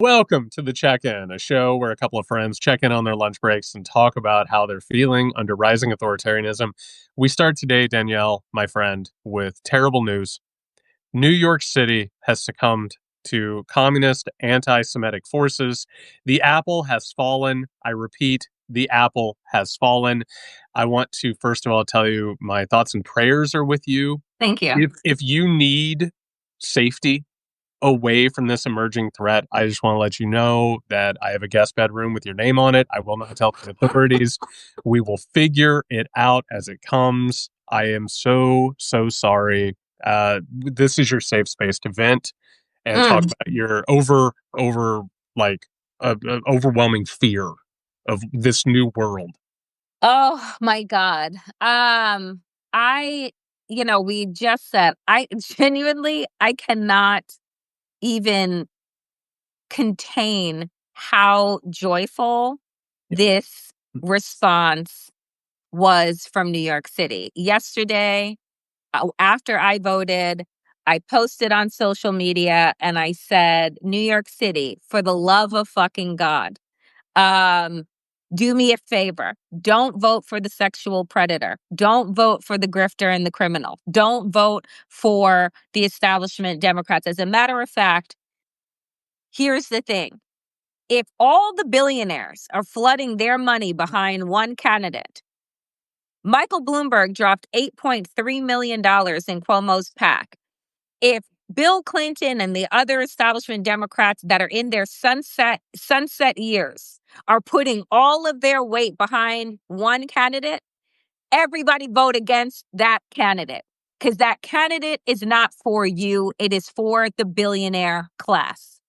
Welcome to the Check-In, a show where a couple of friends check in on their lunch breaks and talk about how they're feeling under rising authoritarianism. We start today, Danielle, my friend, with terrible news. New York City has succumbed to communist anti-Semitic forces. The apple has fallen. I repeat, the apple has fallen. I want to first of all tell you my thoughts and prayers are with you. Thank you. If you need safety away from this emerging threat, I just want to let you know that I have a guest bedroom with your name on it. I will not tell the authorities. We will figure it out as it comes. I am so sorry. This is your safe space to vent and talk Mm. about your like overwhelming fear of this new world. Oh my God. I, we just said, I genuinely, I cannot even contain how joyful this response was from New York City. Yesterday, after I voted, I posted on social media and I said, New York City, for the love of fucking God. Um, do me a favor. Don't vote for the sexual predator. Don't vote for the grifter and the criminal. Don't vote for the establishment Democrats. As a matter of fact, here's the thing. If all the billionaires are flooding their money behind one candidate, Michael Bloomberg dropped $8.3 million in Cuomo's PAC. If Bill Clinton and the other establishment Democrats that are in their sunset years are putting all of their weight behind one candidate, everybody vote against that candidate because that candidate is not for you. It is for the billionaire class.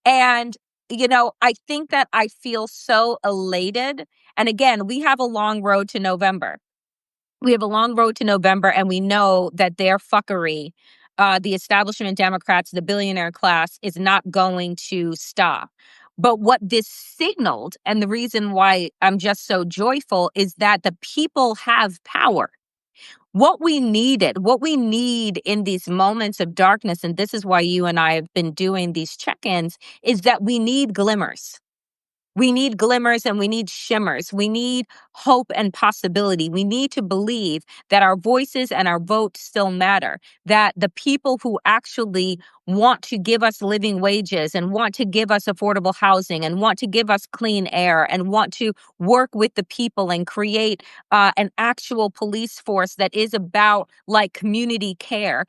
And, I think that I feel so elated. And again, we have a long road to November. And we know that their fuckery, the establishment Democrats, the billionaire class, is not going to stop. But what this signaled, and the reason why I'm just so joyful, is that the people have power. What we need in these moments of darkness, and this is why you and I have been doing these check-ins, is that we need glimmers. We need glimmers and we need shimmers. We need hope and possibility. We need to believe that our voices and our votes still matter, that the people who actually want to give us living wages and want to give us affordable housing and want to give us clean air and want to work with the people and create an actual police force that is about like community care,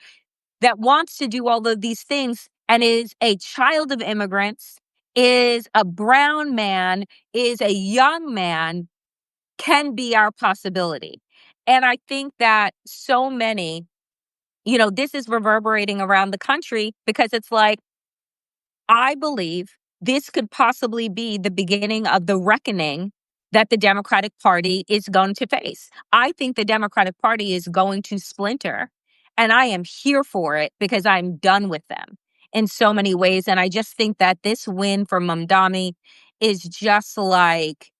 that wants to do all of these things and is a child of immigrants, is a brown man, is a young man, can be our possibility. And I think that so many, this is reverberating around the country because it's like, I believe this could possibly be the beginning of the reckoning that the Democratic Party is going to face. I think the Democratic Party is going to splinter, and I am here for it because I'm done with them in so many ways. And I just think that this win for Mamdani is just like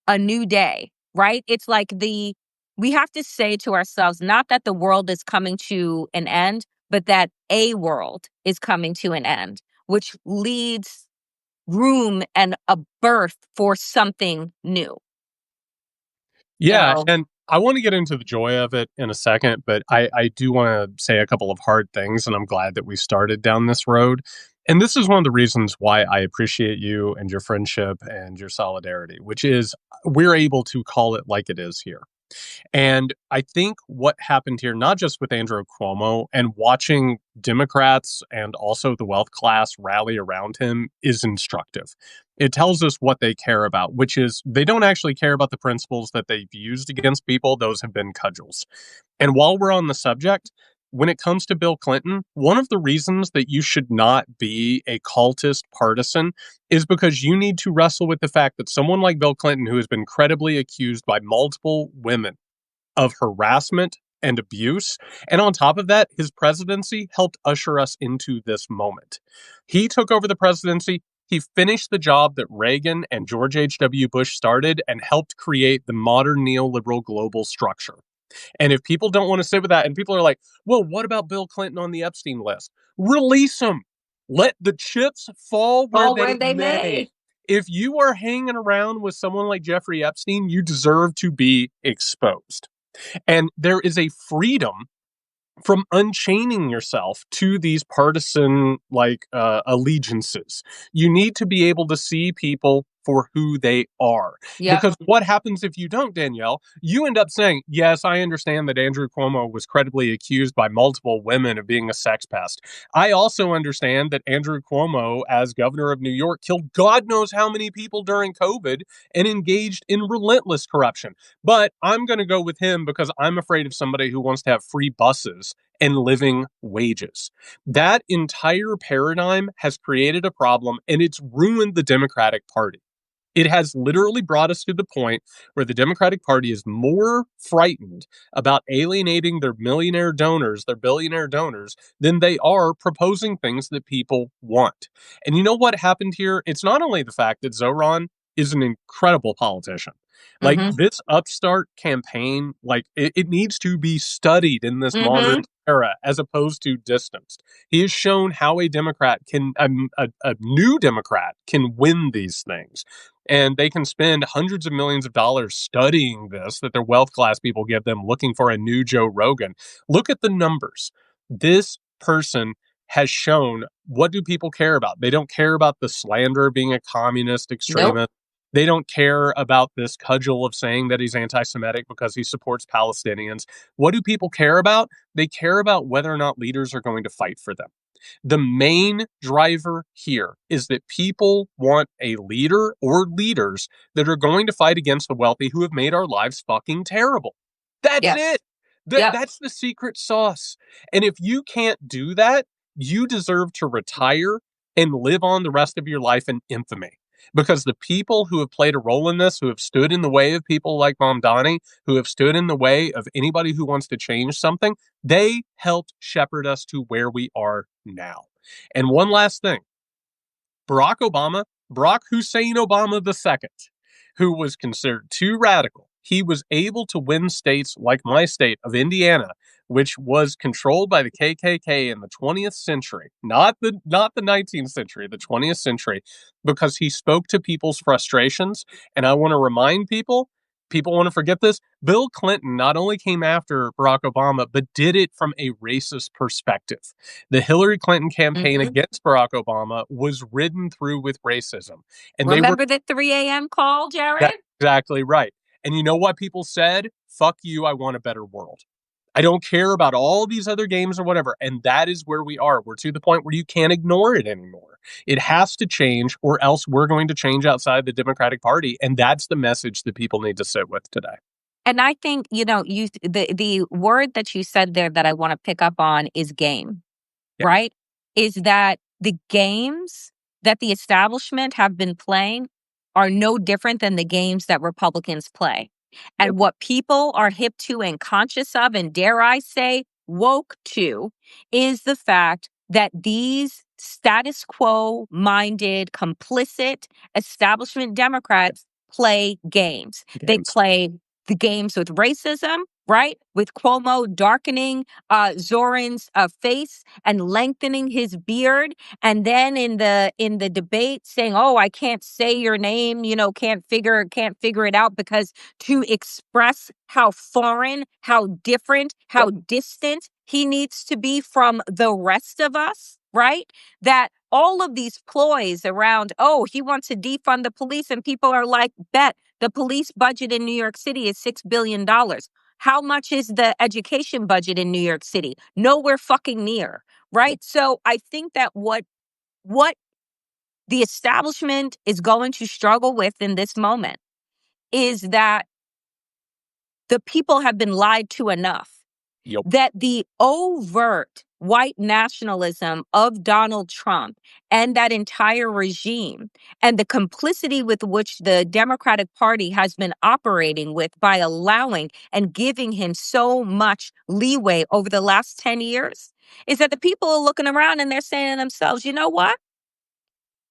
a new day, right? It's like we have to say to ourselves, not that the world is coming to an end, but that a world is coming to an end, which leads room and a birth for something new. Yeah, So, and I want to get into the joy of it in a second, but I do want to say a couple of hard things, and I'm glad that we started down this road. And this is one of the reasons why I appreciate you and your friendship and your solidarity, which is we're able to call it like it is here. And I think what happened here, not just with Andrew Cuomo and watching Democrats and also the wealth class rally around him, is instructive. It tells us what they care about, which is they don't actually care about the principles that they've used against people. Those have been cudgels. And while we're on the subject, when it comes to Bill Clinton, one of the reasons that you should not be a cultist partisan is because you need to wrestle with the fact that someone like Bill Clinton, who has been credibly accused by multiple women of harassment and abuse. And on top of that, his presidency helped usher us into this moment. He took over the presidency. He finished the job that Reagan and George H.W. Bush started and helped create the modern neoliberal global structure. And if people don't want to sit with that, and people are like, well, what about Bill Clinton on the Epstein list? Release him. Let the chips fall where Fall they where they may. may. If you are hanging around with someone like Jeffrey Epstein, you deserve to be exposed. And there is a freedom from unchaining yourself to these partisan allegiances. You need to be able to see people for who they are. Yep. Because what happens if you don't, Danielle? You end up saying, yes, I understand that Andrew Cuomo was credibly accused by multiple women of being a sex pest. I also understand that Andrew Cuomo, as governor of New York, killed God knows how many people during COVID and engaged in relentless corruption. But I'm going to go with him because I'm afraid of somebody who wants to have free buses and living wages. That entire paradigm has created a problem and it's ruined the Democratic Party. It has literally brought us to the point where the Democratic Party is more frightened about alienating their millionaire donors, their billionaire donors, than they are proposing things that people want. And you know what happened here? It's not only the fact that Zoran is an incredible politician. Like Mm-hmm. this upstart campaign, it needs to be studied in this modern Mm-hmm. era as opposed to distanced. He has shown how a Democrat can, a new Democrat can win these things and they can spend hundreds of millions of dollars studying this that their wealth class people give them, looking for a new Joe Rogan. Look at the numbers. This person has shown, what do people care about? They don't care about the slander of being a communist Nope. extremist. They don't care about this cudgel of saying that he's anti-Semitic because he supports Palestinians. What do people care about? They care about whether or not leaders are going to fight for them. The main driver here is that people want a leader or leaders that are going to fight against the wealthy who have made our lives fucking terrible. That's Yes. it. Yep. That's the secret sauce. And if you can't do that, you deserve to retire and live on the rest of your life in infamy. Because the people who have played a role in this, who have stood in the way of people like Mamdani, who have stood in the way of anybody who wants to change something, they helped shepherd us to where we are now. And one last thing, Barack Hussein Obama II, who was considered too radical, he was able to win states like my state of Indiana, which was controlled by the KKK in the 20th century, not the 19th century, the 20th century, because he spoke to people's frustrations. And I want to remind people want to forget this. Bill Clinton not only came after Barack Obama, but did it from a racist perspective. The Hillary Clinton campaign Mm-hmm. against Barack Obama was ridden through with racism. And they were Remember the 3 a.m. call, That's Jared? exactly right. And you know what people said? Fuck you, I want a better world. I don't care about all these other games or whatever. And that is where we are. We're to the point where you can't ignore it anymore. It has to change, or else we're going to change outside the Democratic Party. And that's the message that people need to sit with today. And I think, the word that you said there that I want to pick up on is game, Yeah. right? Is that the games that the establishment have been playing are no different than the games that Republicans play. Yep. And what people are hip to and conscious of, and dare I say, woke to, is the fact that these status quo minded, complicit establishment Democrats play games. They Games. play the games with racism, right? With Cuomo darkening Zoran's face and lengthening his beard, and then in the debate saying, "Oh, I can't say your name, can't figure it out," because to express how foreign, how different, how Yep. distant he needs to be from the rest of us, right? That all of these ploys around, oh, he wants to defund the police, and people are like, bet the police budget in New York City is $6 billion. How much is the education budget in New York City? Nowhere fucking near, Yep. right? So I think that what the establishment is going to struggle with in this moment is that the people have been lied to enough, Yep. that the overt white nationalism of Donald Trump and that entire regime and the complicity with which the Democratic Party has been operating with by allowing and giving him so much leeway over the last 10 years is that the people are looking around and they're saying to themselves, you know what?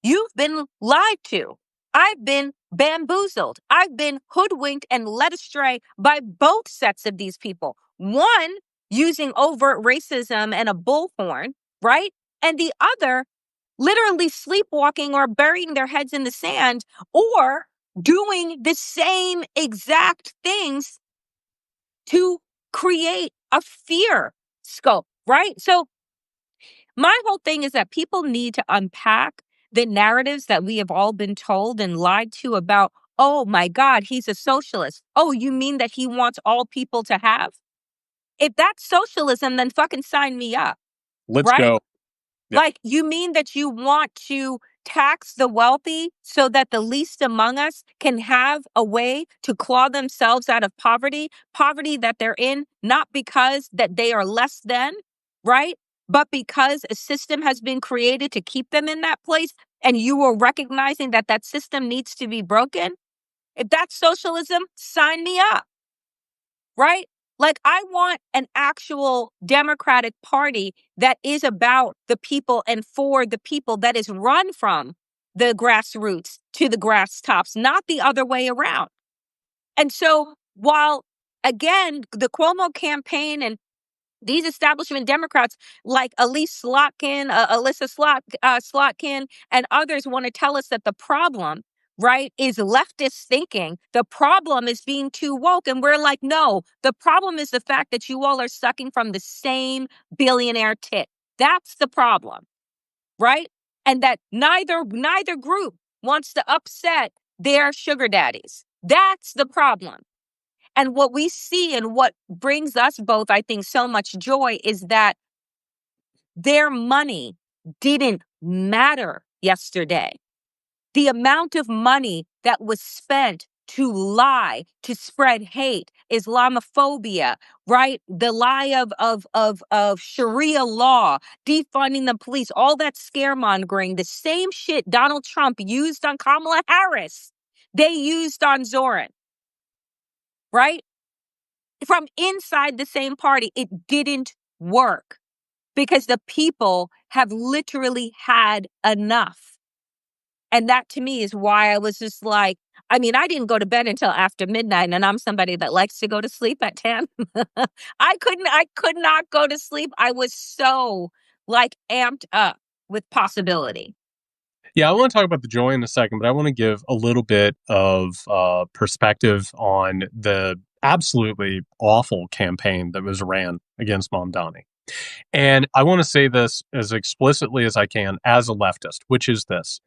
You've been lied to. I've been bamboozled. I've been hoodwinked and led astray by both sets of these people. One using overt racism and a bullhorn, right? And the other literally sleepwalking or burying their heads in the sand or doing the same exact things to create a fear scope, right? So my whole thing is that people need to unpack the narratives that we have all been told and lied to about, oh my God, he's a socialist. Oh, you mean that he wants all people to have? If that's socialism, then fucking sign me up, Let's right? go. Yep. Like, you mean that you want to tax the wealthy so that the least among us can have a way to claw themselves out of poverty that they're in, not because that they are less than, right? But because a system has been created to keep them in that place, and you are recognizing that that system needs to be broken. If that's socialism, sign me up, right? Like, I want an actual Democratic Party that is about the people and for the people, that is run from the grassroots to the grass tops, not the other way around. And so while, again, the Cuomo campaign and these establishment Democrats like Slotkin, and others want to tell us that the problem, right, is leftist thinking. The problem is being too woke. And we're like, no, the problem is the fact that you all are sucking from the same billionaire tit. That's the problem, right? And that neither group wants to upset their sugar daddies. That's the problem. And what we see and what brings us both, I think, so much joy is that their money didn't matter yesterday. The amount of money that was spent to lie, to spread hate, Islamophobia, right? The lie of Sharia law, defunding the police, all that scaremongering, the same shit Donald Trump used on Kamala Harris, they used on Zoran, right? From inside the same party, it didn't work because the people have literally had enough. And that to me is why I was just like, I mean, I didn't go to bed until after midnight, and I'm somebody that likes to go to sleep at 10. I could not go to sleep. I was so like amped up with possibility. Yeah, I want to talk about the joy in a second, but I want to give a little bit of perspective on the absolutely awful campaign that was ran against Mamdani. And I want to say this as explicitly as I can as a leftist, which is this.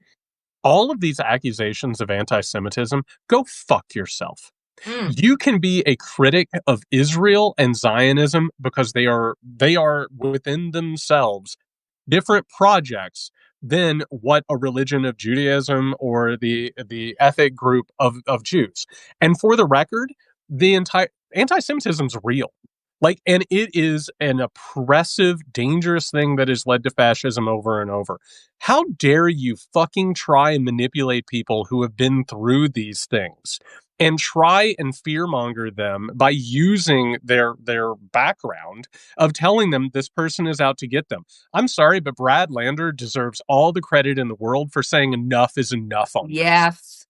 All of these accusations of anti-Semitism, go fuck yourself. Mm. You can be a critic of Israel and Zionism because they are within themselves different projects than what a religion of Judaism or the ethnic group of Jews. And for the record, the entire anti-Semitism is real. Like, and it is an oppressive, dangerous thing that has led to fascism over and over. How dare you fucking try and manipulate people who have been through these things and try and fearmonger them by using their background of telling them this person is out to get them. I'm sorry, but Brad Lander deserves all the credit in the world for saying enough is enough on this. Yes.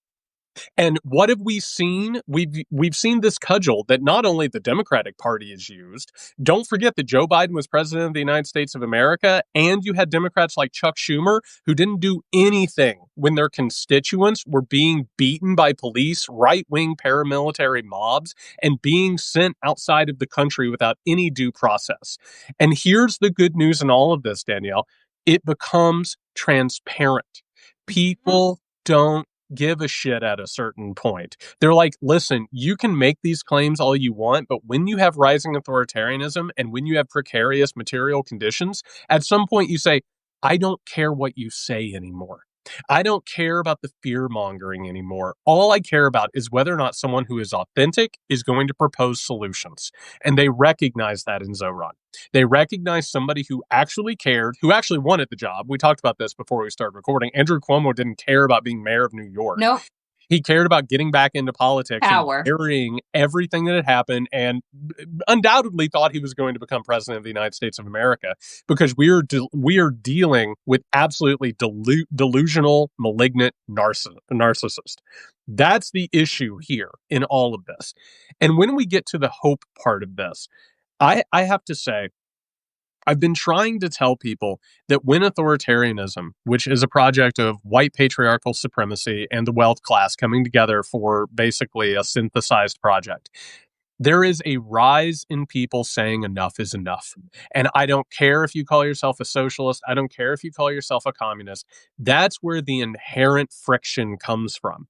And what have we seen? We've seen this cudgel that not only the Democratic Party has used. Don't forget that Joe Biden was president of the United States of America, and you had Democrats like Chuck Schumer who didn't do anything when their constituents were being beaten by police, right-wing paramilitary mobs, and being sent outside of the country without any due process. And here's the good news in all of this, Danielle. It becomes transparent. People don't give a shit at a certain point. They're like, listen, you can make these claims all you want, but when you have rising authoritarianism and when you have precarious material conditions, at some point you say, I don't care what you say anymore. I don't care about the fear mongering anymore. All I care about is whether or not someone who is authentic is going to propose solutions. And they recognize that in Zoran. They recognize somebody who actually cared, who actually wanted the job. We talked about this before we started recording. Andrew Cuomo didn't care about being mayor of New York. Nope. He cared about getting back into politics Power. and burying everything that had happened, and undoubtedly thought he was going to become president of the United States of America because we are dealing with absolutely delusional, malignant narcissist. That's the issue here in all of this. And when we get to the hope part of this, I have to say, I've been trying to tell people that when authoritarianism, which is a project of white patriarchal supremacy and the wealth class coming together for basically a synthesized project, there is a rise in people saying enough is enough. And I don't care if you call yourself a socialist, I don't care if you call yourself a communist. That's where the inherent friction comes from.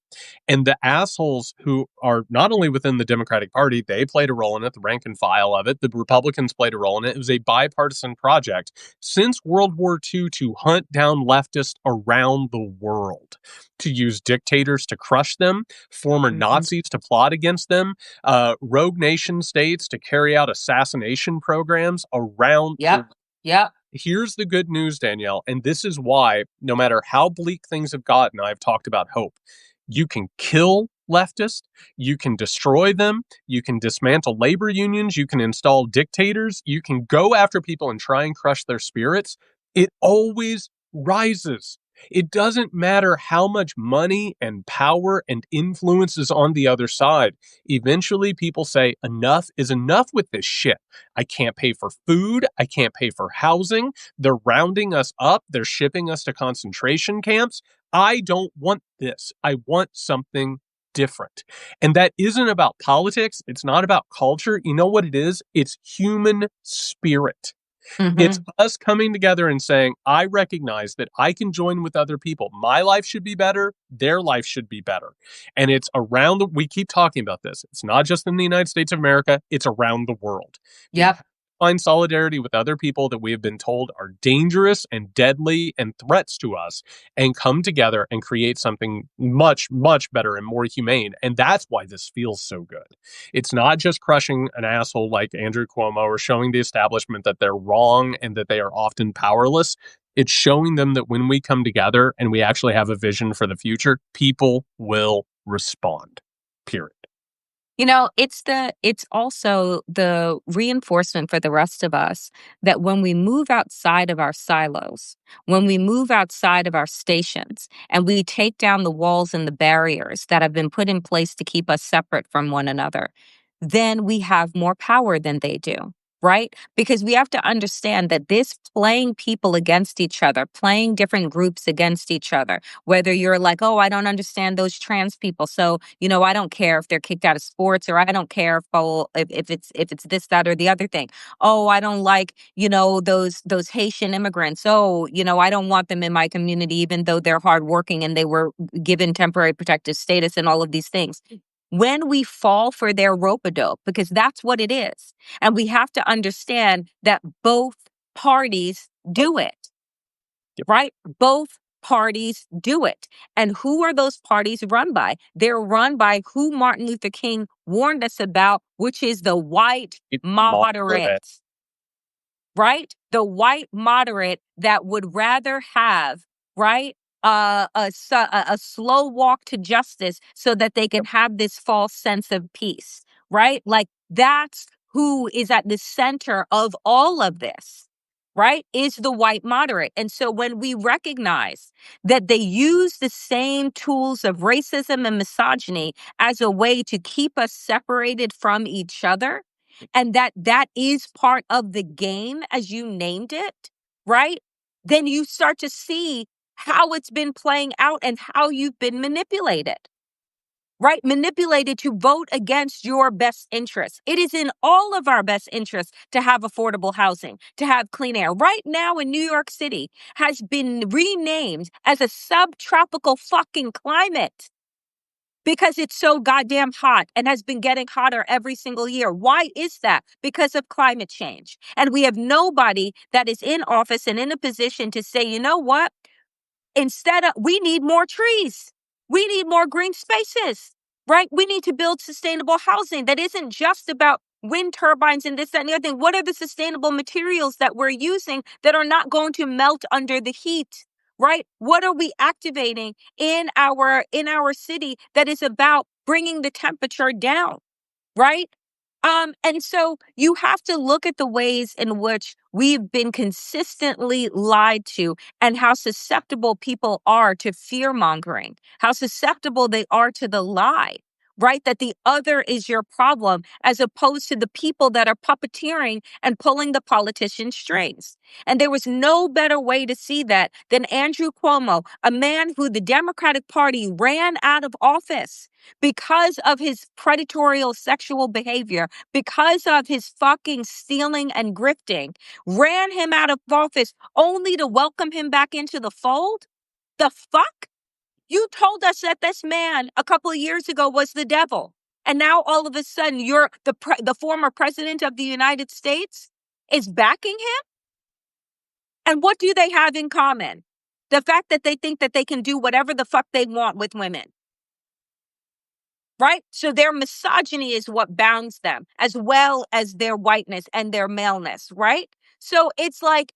And the assholes who are not only within the Democratic Party, they played a role in it, the rank and file of it. The Republicans played a role in it. It was a bipartisan project since World War II to hunt down leftists around the world, to use dictators to crush them, former Mhm. Nazis to plot against them, rogue nation states to carry out assassination programs around the. Yep. Yep. Here's the good news, Danielle, and this is why, no matter how bleak things have gotten, I've talked about hope. You can kill leftists, you can destroy them, you can dismantle labor unions, you can install dictators, you can go after people and try and crush their spirits. It always rises. It doesn't matter how much money and power and influence is on the other side. Eventually, people say, enough is enough with this shit. I can't pay for food. I can't pay for housing. They're rounding us up. They're shipping us to concentration camps. I don't want this. I want something different. And that isn't about politics. It's not about culture. You know what it is? It's human spirit. It's Mhm. us coming together and saying, I recognize that I can join with other people. My life should be better. Their life should be better. And it's around we keep talking about this. It's not just in the United States of America, it's around the world. We have Yep. to find solidarity with other people that we have been told are dangerous and deadly and threats to us, and come together and create something much, much better and more humane. And that's why this feels so good. It's not just crushing an asshole like Andrew Cuomo or showing the establishment that they're wrong and that they are often powerless. It's showing them that when we come together and we actually have a vision for the future, people will respond. Period. It's also the reinforcement for the rest of us that when we move outside of our silos, when we move outside of our stations and we take down the walls and the barriers that have been put in place to keep us separate from one another, then we have more power than they do. Right? Because we have to understand that this playing people against each other, playing different groups against each other, whether you're like, oh, I don't understand those trans people. So, I don't care if they're kicked out of sports, or I don't care if it's this, that, or the other thing. Oh, I don't like, those Haitian immigrants. Oh, I don't want them in my community, even though they're hardworking and they were given temporary protective status and all of these things. When we fall for their rope-a-dope, because that's what it is. And we have to understand that both parties do it, Yep. right? Both parties do it. And who are those parties run by? They're run by who Martin Luther King warned us about, which is the white Moderate. moderate, right? The white moderate that would rather have, right? A slow walk to justice so that they can have this false sense of peace, right? Like that's who is at the center of all of this, right? Is the white moderate. And so when we recognize that they use the same tools of racism and misogyny as a way to keep us separated from each other, and that is part of the game as you named it, right? Then you start to see how it's been playing out and how you've been manipulated, right? Manipulated to vote against your best interests. It is in all of our best interests to have affordable housing, to have clean air. Right now in New York City has been renamed as a subtropical fucking climate because it's so goddamn hot and has been getting hotter every single year. Why is that? Because of climate change. And we have nobody that is in office and in a position to say, you know what? We need more trees. We need more green spaces, right? We need to build sustainable housing that isn't just about wind turbines and this, that, and the other thing. What are the sustainable materials that we're using that are not going to melt under the heat? Right? What are we activating in our city that is about bringing the temperature down? Right? And so you have to look at the ways in which we've been consistently lied to and how susceptible people are to fear mongering, how susceptible they are to the lie. right? That the other is your problem, as opposed to the people that are puppeteering and pulling the politicians' strings. And there was no better way to see that than Andrew Cuomo, a man who the Democratic Party ran out of office because of his predatory sexual behavior, because of his fucking stealing and grifting, ran him out of office only to welcome him back into the fold? The fuck? You told us that this man a couple of years ago was the devil. And now all of a sudden you're the former president of the United States is backing him? And what do they have in common? The fact that they think that they can do whatever the fuck they want with women. Right? So their misogyny is what bounds them, as well as their whiteness and their maleness, right? So it's like,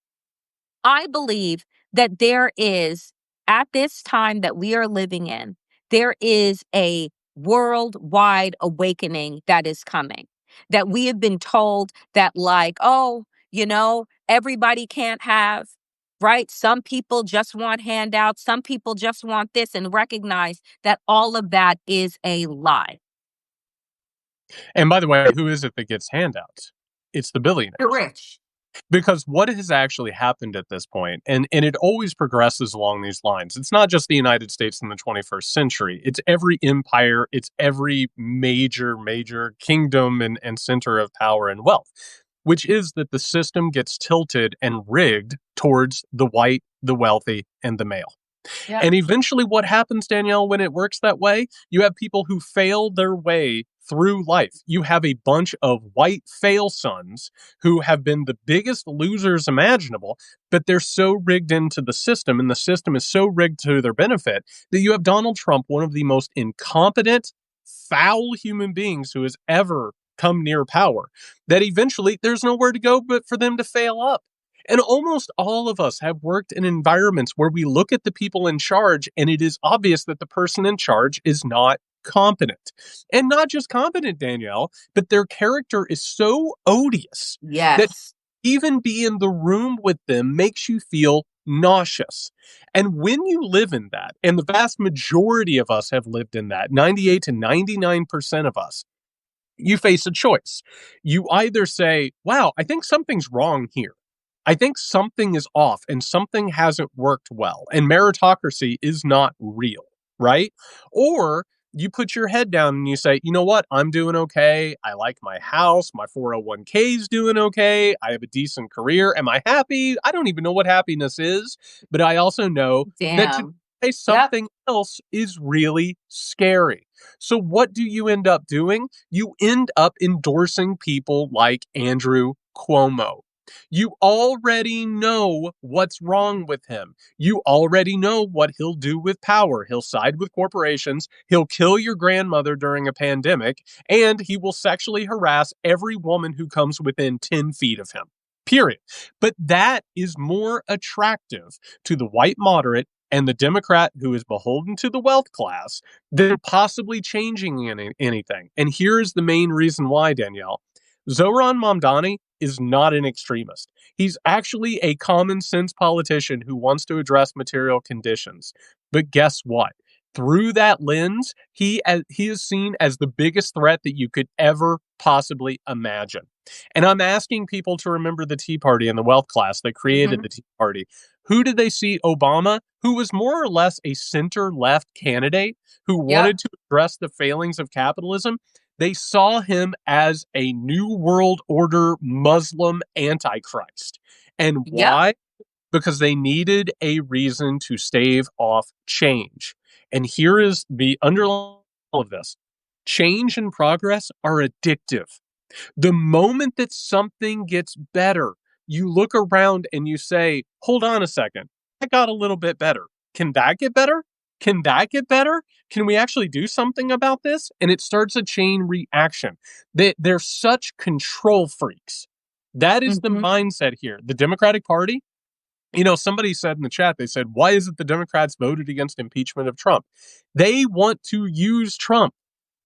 I believe that there is, at this time that we are living in, there is a worldwide awakening that is coming. That we have been told that, like, oh, everybody can't have, right? Some people just want handouts. Some people just want this, and recognize that all of that is a lie. And by the way, who is it that gets handouts? It's the The billionaires. rich. Because what has actually happened at this point, and it always progresses along these lines. It's not just the United States in the 21st century. It's every empire, it's every major kingdom and center of power and wealth, which is that the system gets tilted and rigged towards the white, the wealthy, and the male. Yep. And eventually, what happens, Danielle, when it works that way? You have people who fail their way through life. You have a bunch of white fail sons who have been the biggest losers imaginable, but they're so rigged into the system, and the system is so rigged to their benefit that you have Donald Trump, one of the most incompetent, foul human beings who has ever come near power, that eventually there's nowhere to go but for them to fail up. And almost all of us have worked in environments where we look at the people in charge and it is obvious that the person in charge is not competent. And not just competent, Danielle, but their character is so odious that Yes. even be in the room with them makes you feel nauseous. And when you live in that, and the vast majority of us have lived in that, 98 to 99% of us, you face a choice. You either say, wow, I think something's wrong here. I think something is off and something hasn't worked well, and meritocracy is not real, right? Or you put your head down and you say, you know what? I'm doing okay. I like my house. My 401k is doing okay. I have a decent career. Am I happy? I don't even know what happiness is, but I also know that to Damn. say Yep. something else is really scary. So what do you end up doing? You end up endorsing people like Andrew Cuomo. You already know what's wrong with him. You already know what he'll do with power. He'll side with corporations, he'll kill your grandmother during a pandemic, and he will sexually harass every woman who comes within 10 feet of him. Period. But that is more attractive to the white moderate and the Democrat who is beholden to the wealth class than possibly changing anything. And here's the main reason why, Danielle. Zohran Mamdani is not an extremist. He's actually a common sense politician who wants to address material conditions. But guess what? Through that lens, he is seen as the biggest threat that you could ever possibly imagine. And I'm asking people to remember the Tea Party and the wealth class that created Hmm. the Tea Party. Who did they see? Obama, who was more or less a center left candidate who Yep. wanted to address the failings of capitalism. They saw him as a New World Order Muslim antichrist. And Yep. why? Because they needed a reason to stave off change. And here is the underlying of this: change and progress are addictive. The moment that something gets better, you look around and you say, hold on a second, that got a little bit better. Can that get better? Can that get better? Can we actually do something about this? And it starts a chain reaction. They're such control freaks. That is the Hmm. mindset here. The Democratic Party, somebody said in the chat, they said, why is it the Democrats voted against impeachment of Trump? They want to use Trump.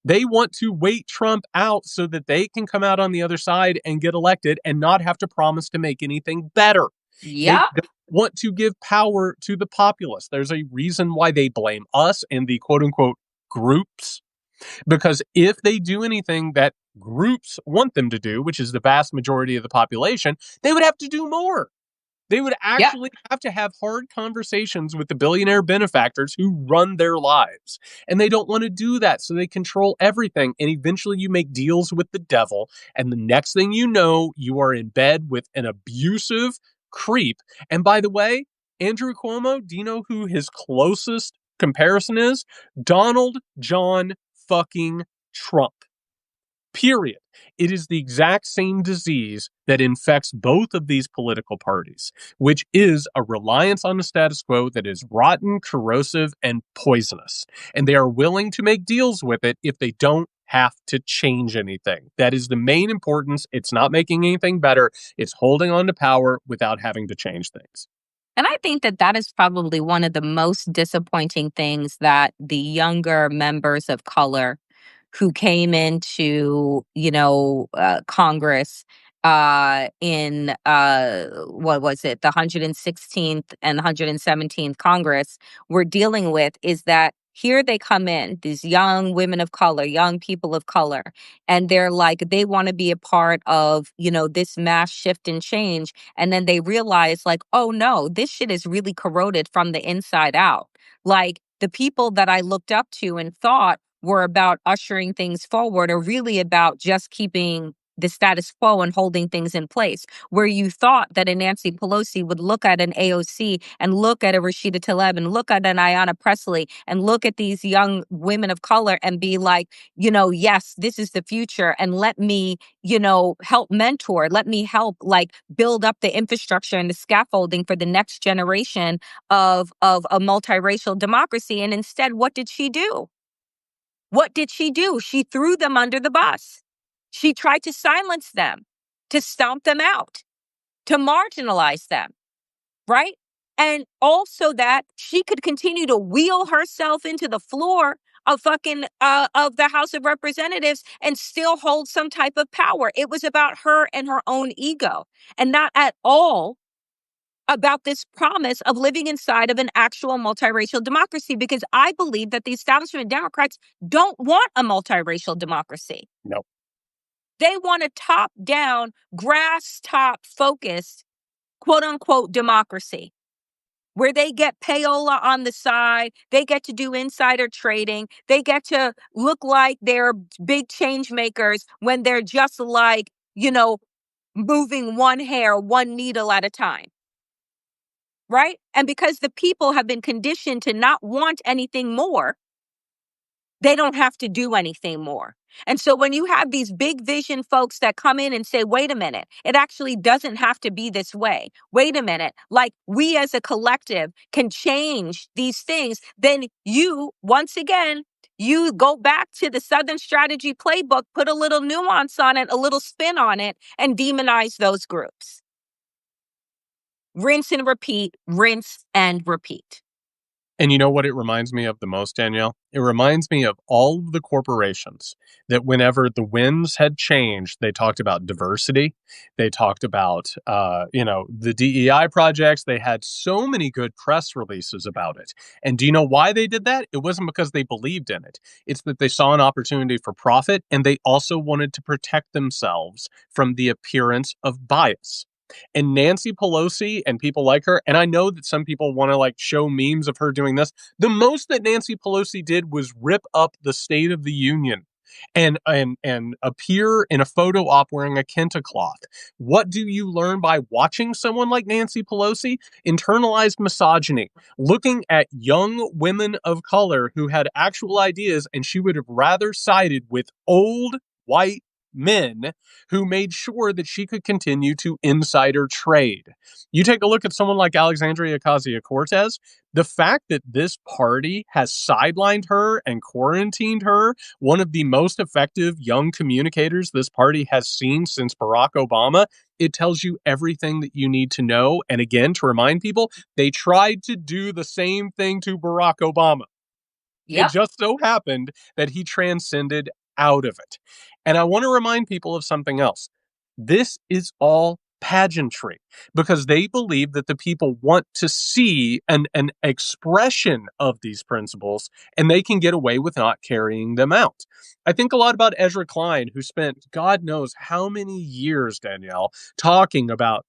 They want to wait Trump out so that they can come out on the other side and get elected and not have to promise to make anything better. They Yep. don't want to give power to the populace. There's a reason why they blame us and the quote unquote groups Because if they do anything that groups want them to do, which is the vast majority of the population, they would have to do more. They would Yeah. actually have to have hard conversations with the billionaire benefactors who run their lives. And they don't want to do that. So they control everything. And eventually you make deals with the devil. And the next thing you know, you are in bed with an abusive creep. And by the way, Andrew Cuomo, do you know who his closest comparison is? Donald John fucking Trump. Period. It is the exact same disease that infects both of these political parties, which is a reliance on the status quo that is rotten, corrosive, and poisonous. And they are willing to make deals with it if they don't have to change anything. That is the main importance. It's not making anything better. It's holding on to power without having to change things. And I think that that is probably one of the most disappointing things that the younger members of color who came into, Congress in what was it, the 116th and 117th Congress were dealing with is that here they come in, these young women of color, young people of color, and they're like, they want to be a part of, this mass shift and change. And then they realize, like, oh no, this shit is really corroded from the inside out. Like, the people that I looked up to and thought were about ushering things forward are really about just keeping the status quo and holding things in place. Where you thought that a Nancy Pelosi would look at an AOC and look at a Rashida Tlaib and look at an Ayanna Pressley and look at these young women of color and be like, yes, this is the future. And let me, help mentor, let me help like build up the infrastructure and the scaffolding for the next generation of a multiracial democracy. And instead, what did she do? What did she do? She threw them under the bus. She tried to silence them, to stomp them out, to marginalize them, right? And also that she could continue to wheel herself into the floor of of the House of Representatives and still hold some type of power. It was about her and her own ego, and not at all about this promise of living inside of an actual multiracial democracy, because I believe that the establishment Democrats don't want a multiracial democracy. No. They want a top down, grass top focused, quote unquote, democracy where they get payola on the side. They get to do insider trading. They get to look like they're big change makers when they're just like, moving one hair, one needle at a time. Right? And because the people have been conditioned to not want anything more, they don't have to do anything more. And so when you have these big vision folks that come in and say, wait a minute, it actually doesn't have to be this way. Wait a minute, like we as a collective can change these things, then you, once again, you go back to the Southern Strategy playbook, put a little nuance on it, a little spin on it, and demonize those groups. Rinse and repeat, rinse and repeat. And you know what it reminds me of the most, Danielle? It reminds me of all of the corporations that whenever the winds had changed, they talked about diversity. They talked about, the DEI projects. They had so many good press releases about it. And do you know why they did that? It wasn't because they believed in it. It's that they saw an opportunity for profit, and they also wanted to protect themselves from the appearance of bias. And Nancy Pelosi and people like her, and I know that some people want to like show memes of her doing this. The most that Nancy Pelosi did was rip up the State of the Union and appear in a photo op wearing a kente cloth. What do you learn by watching someone like Nancy Pelosi? Internalized misogyny, looking at young women of color who had actual ideas, and she would have rather sided with old white men who made sure that she could continue to insider trade. You take a look at someone like Alexandria Ocasio-Cortez, the fact that this party has sidelined her and quarantined her, one of the most effective young communicators this party has seen since Barack Obama, it tells you everything that you need to know. And again, to remind people, they tried to do the same thing to Barack Obama. It Yep. just so happened that he transcended out of it. And I want to remind people of something else. This is all pageantry, because they believe that the people want to see an expression of these principles, and they can get away with not carrying them out. I think a lot about Ezra Klein, who spent God knows how many years, Danielle, talking about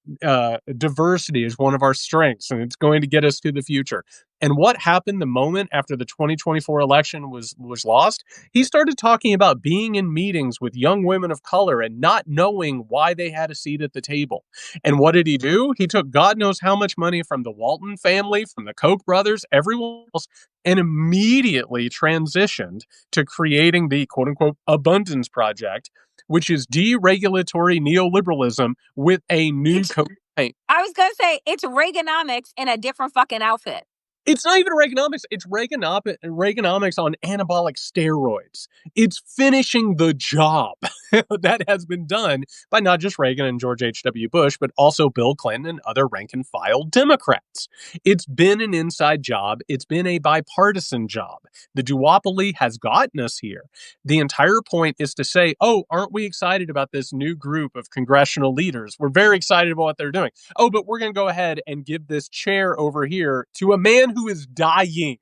diversity is one of our strengths and it's going to get us to the future. And what happened the moment after the 2024 election was lost? He started talking about being in meetings with young women of color and not knowing why they had a seat at the table. And what did he do? He took God knows how much money from the Walton family, from the Koch brothers, everyone else, and immediately transitioned to creating the quote unquote abundance project, which is deregulatory neoliberalism with a new coat of paint. I was gonna say it's Reaganomics in a different fucking outfit. It's not even Reaganomics. It's Reaganomics on anabolic steroids. It's finishing the job that has been done by not just Reagan and George H.W. Bush, but also Bill Clinton and other rank and file Democrats. It's been an inside job. It's been a bipartisan job. The duopoly has gotten us here. The entire point is to say, oh, aren't we excited about this new group of congressional leaders? We're very excited about what they're doing. Oh, but we're going to go ahead and give this chair over here to a man who is dying,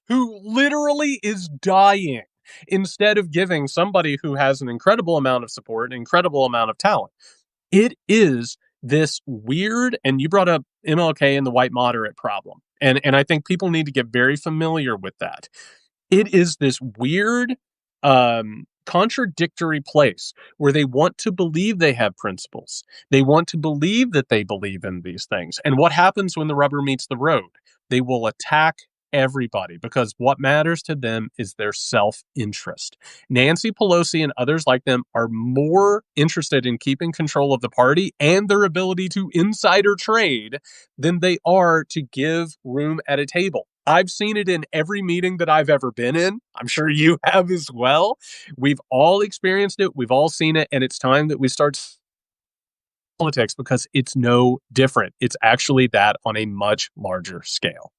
who literally is dying, instead of giving somebody who has an incredible amount of support, an incredible amount of talent. It is this weird, and you brought up MLK and the white moderate problem. And I think people need to get very familiar with that. It is this weird, contradictory place where they want to believe they have principles. They want to believe that they believe in these things. And what happens when the rubber meets the road? They will attack everybody because what matters to them is their self-interest. Nancy Pelosi and others like them are more interested in keeping control of the party and their ability to insider trade than they are to give room at a table. I've seen it in every meeting that I've ever been in. I'm sure you have as well. We've all experienced it. We've all seen it. And it's time that we start politics because it's no different. It's actually that on a much larger scale.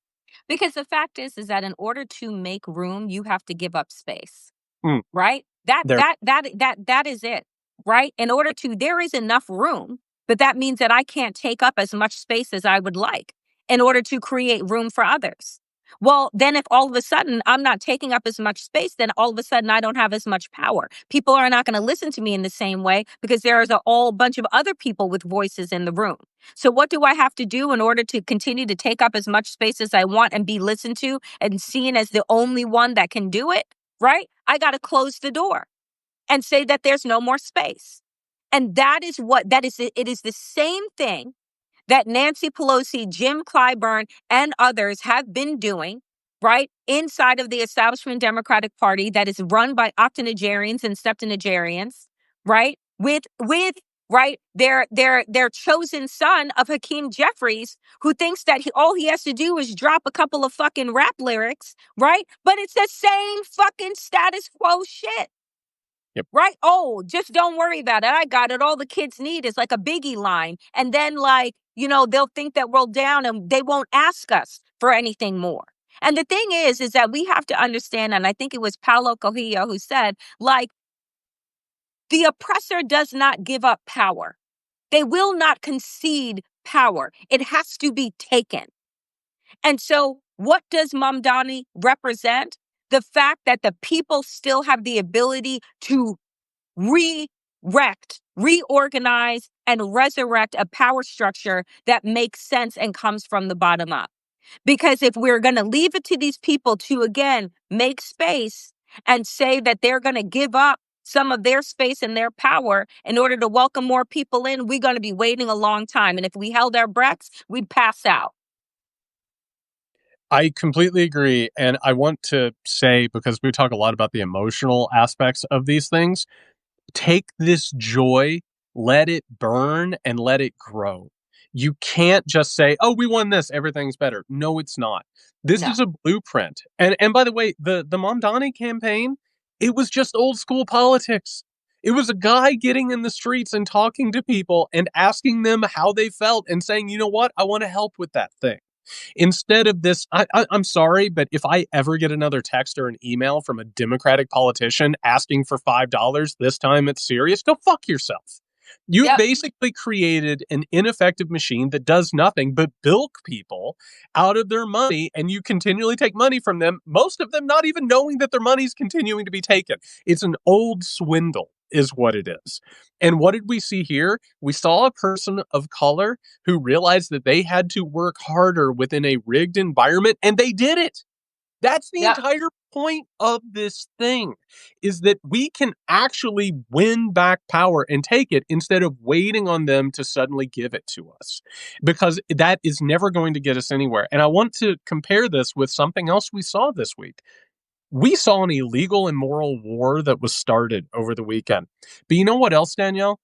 Because the fact is that in order to make room, you have to give up space. Mm, Right? there. That is it. Right? In order to, there is enough room, but that means that I can't take up as much space as I would like in order to create room for others. Well, then if all of a sudden I'm not taking up as much space, then all of a sudden I don't have as much power. People are not going to listen to me in the same way because there is a whole bunch of other people with voices in the room. So what do I have to do in order to continue to take up as much space as I want and be listened to and seen as the only one that can do it? Right? I got to close the door and say that there's no more space. And that is what that is. It is the same thing that Nancy Pelosi, Jim Clyburn, and others have been doing, right, inside of the establishment Democratic Party that is run by octogenarians and septuagenarians, right, with right their chosen son of Hakeem Jeffries, who thinks that all he has to do is drop a couple of fucking rap lyrics, right? But it's the same fucking status quo shit. Yep. Right? Oh, just don't worry about it. I got it. All the kids need is like a Biggie line. And then they'll think that we're down and they won't ask us for anything more. And the thing is that we have to understand, and I think it was Paulo Coelho who said, the oppressor does not give up power. They will not concede power. It has to be taken. And so what does Mamdani represent? The fact that the people still have the ability to reorganize, and resurrect a power structure that makes sense and comes from the bottom up. Because if we're going to leave it to these people to, again, make space and say that they're going to give up some of their space and their power in order to welcome more people in, we're going to be waiting a long time. And if we held our breaths, we'd pass out. I completely agree. And I want to say, because we talk a lot about the emotional aspects of these things, take this joy, let it burn, and let it grow. You can't just say, oh, we won this, everything's better. No, it's not. This No. is a blueprint. And by the way, the Mamdani campaign, it was just old school politics. It was a guy getting in the streets and talking to people and asking them how they felt and saying, you know what, I want to help with that thing. Instead of this, I'm sorry, but if I ever get another text or an email from a Democratic politician asking for $5, this time it's serious, go fuck yourself. You've Yep. basically created an ineffective machine that does nothing but bilk people out of their money, and you continually take money from them, most of them not even knowing that their money is continuing to be taken. It's an old swindle, is what it is. And what did we see here? We saw a person of color who realized that they had to work harder within a rigged environment, and they did it. That's the Yep. entire point of this thing, is that we can actually win back power and take it instead of waiting on them to suddenly give it to us, because that is never going to get us anywhere. And I want to compare this with something else we saw this week. We saw an illegal and moral war that was started over the weekend. But you know what else, Danielle?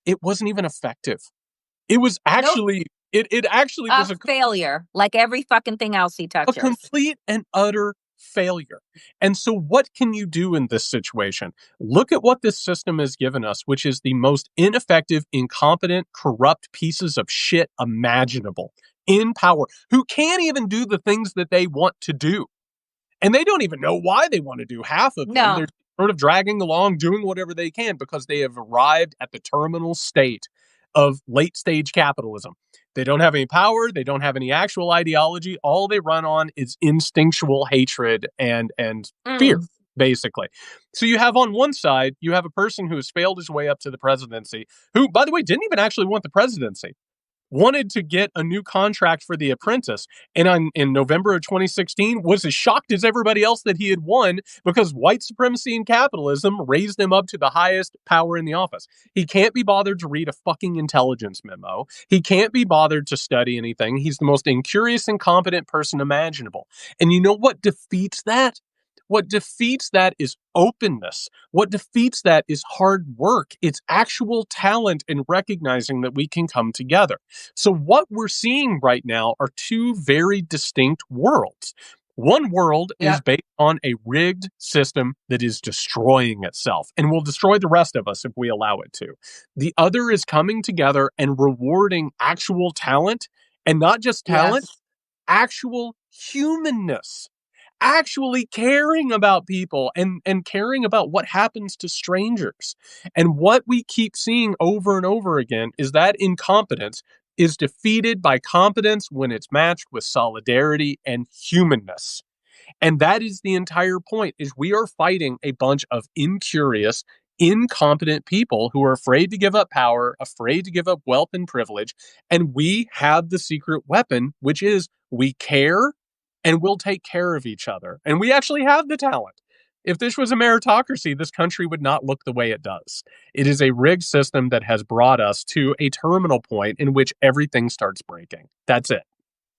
It wasn't even effective. It was Nope. actually it actually A was failure, like every fucking thing else he a touches. complete and utter failure. And so, what can you do in this situation? Look at what this system has given us, which is the most ineffective, incompetent, corrupt pieces of shit imaginable in power who can't even do the things that they want to do. And they don't even know why they want to do half of them. No. They're sort of dragging along, doing whatever they can because they have arrived at the terminal state of late stage capitalism. They don't have any power. They don't have any actual ideology. All they run on is instinctual hatred and fear, Mm. basically. So you have on one side, you have a person who has failed his way up to the presidency, who, by the way, didn't even actually want the presidency, wanted to get a new contract for The Apprentice, and in November of 2016 was as shocked as everybody else that he had won because white supremacy and capitalism raised him up to the highest power in the office. He can't be bothered to read a fucking intelligence memo. He can't be bothered to study anything. He's the most incurious, incompetent person imaginable. And you know what defeats that? What defeats that is openness. What defeats that is hard work. It's actual talent and recognizing that we can come together. So, what we're seeing right now are two very distinct worlds. One world is Yep. based on a rigged system that is destroying itself and will destroy the rest of us if we allow it to. The other is coming together and rewarding actual talent, and not just talent, Yes. actual humanness, actually caring about people and caring about what happens to strangers. And what we keep seeing over and over again is that incompetence is defeated by competence when it's matched with solidarity and humanness. And that is the entire point, is we are fighting a bunch of incurious, incompetent people who are afraid to give up power, afraid to give up wealth and privilege. And we have the secret weapon, which is we care and we'll take care of each other. And we actually have the talent. If this was a meritocracy, this country would not look the way it does. It is a rigged system that has brought us to a terminal point in which everything starts breaking. That's it.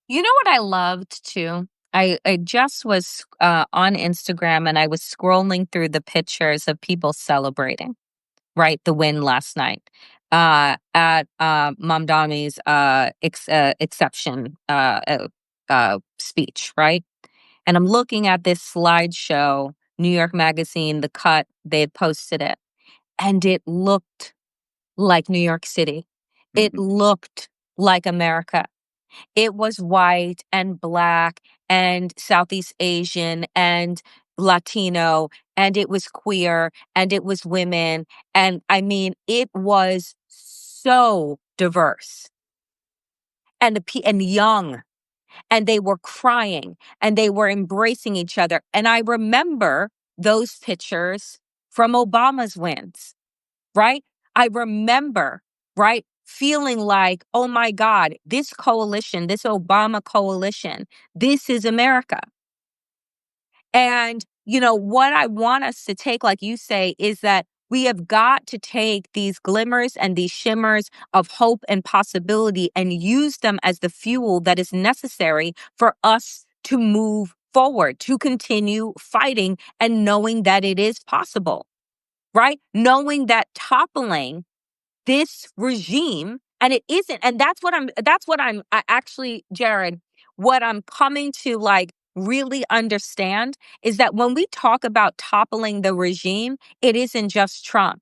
You know what I loved too? I just was on Instagram and I was scrolling through the pictures of people celebrating, right? The win last night at Mamdani's exception speech, right? And I'm looking at this slideshow, New York Magazine, The Cut, they had posted it, and it looked like New York City. It Mhm. looked like America. It was white and black and Southeast Asian and Latino, and it was queer and it was women. And I mean, it was so diverse and young, and they were crying and they were embracing each other. And I remember those pictures from Obama's wins, right? I remember, right, feeling like, oh my God, this coalition, this Obama coalition, this is America. And, you know, what I want us to take, like you say, is that we have got to take these glimmers and these shimmers of hope and possibility and use them as the fuel that is necessary for us to move forward, to continue fighting and knowing that it is possible, right? Knowing that toppling this regime, and it isn't, and that's what I'm actually, Jared, what I'm coming to like really understand is that when we talk about toppling the regime, it isn't just Trump.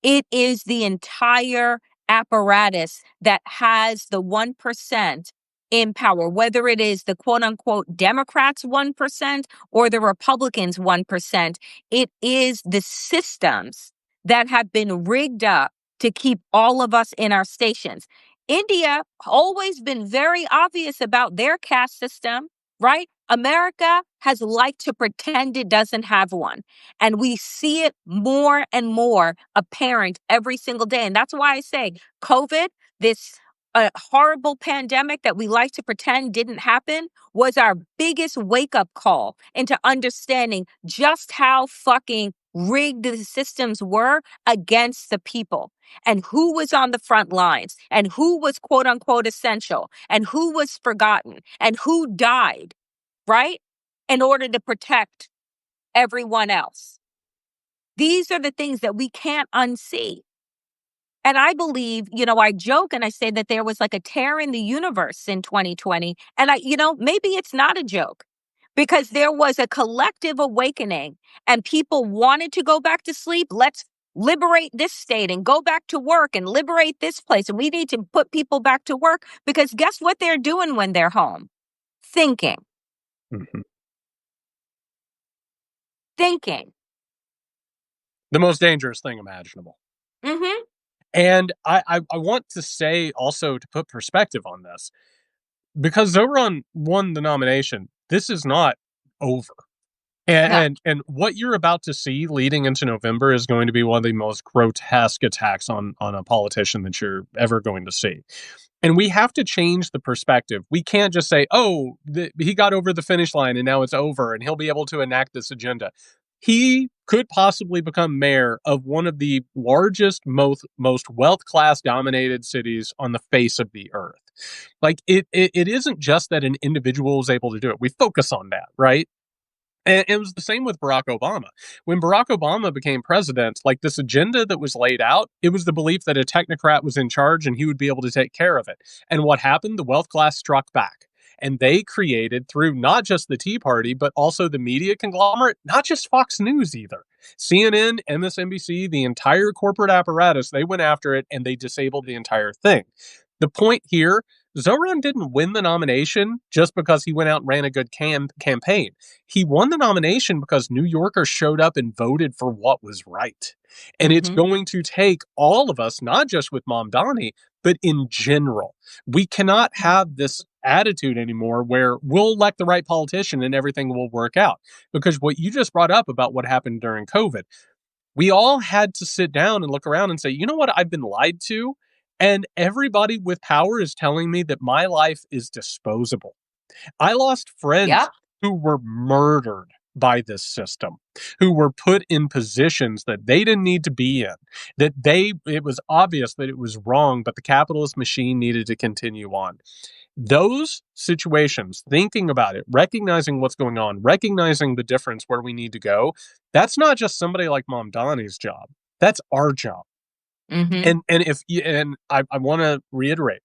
It is the entire apparatus that has the 1% in power, whether it is the quote unquote Democrats 1% or the Republicans 1%. It is the systems that have been rigged up to keep all of us in our stations. India always been very obvious about their caste system, right? America has liked to pretend it doesn't have one. And we see it more and more apparent every single day. And that's why I say COVID, this horrible pandemic that we like to pretend didn't happen, was our biggest wake up call into understanding just how fucking rigged the systems were against the people, and who was on the front lines, and who was quote unquote essential, and who was forgotten, and who died, right? In order to protect everyone else. These are the things that we can't unsee. And I believe, I joke and I say that there was like a tear in the universe in 2020. And maybe it's not a joke, because there was a collective awakening and people wanted to go back to sleep. Let's liberate this state and go back to work and liberate this place. And we need to put people back to work, because guess what they're doing when they're home? Thinking, Mhm. thinking. The most dangerous thing imaginable. Mm-hmm. And I want to say also, to put perspective on this, because Zoran won the nomination, this is not over. No. And what you're about to see leading into November is going to be one of the most grotesque attacks on a politician that you're ever going to see. And we have to change the perspective. We can't just say, "Oh, he got over the finish line and now it's over and he'll be able to enact this agenda." He could possibly become mayor of one of the largest, most wealth class dominated cities on the face of the earth. Like it isn't just that an individual is able to do it. We focus on that, right? And it was the same with Barack Obama. When Barack Obama became president, like, this agenda that was laid out, it was the belief that a technocrat was in charge and he would be able to take care of it. And what happened? The wealth class struck back. And they created, through not just the Tea Party, but also the media conglomerate, not just Fox News either. CNN, MSNBC, the entire corporate apparatus, they went after it and they disabled the entire thing. The point here, Zoran didn't win the nomination just because he went out and ran a good campaign. He won the nomination because New Yorkers showed up and voted for what was right. And it's Mm-hmm. going to take all of us, not just with Mom Donnie, but in general. We cannot have this attitude anymore where we'll elect the right politician and everything will work out. Because what you just brought up about what happened during COVID, we all had to sit down and look around and say, you know what, I've been lied to. And everybody with power is telling me that my life is disposable. I lost friends Yep. who were murdered by this system, who were put in positions that they didn't need to be in, it was obvious that it was wrong, but the capitalist machine needed to continue on. Those situations, thinking about it, recognizing what's going on, recognizing the difference where we need to go, that's not just somebody like Mom Donnie's job. That's our job. Mm-hmm. And I want to reiterate,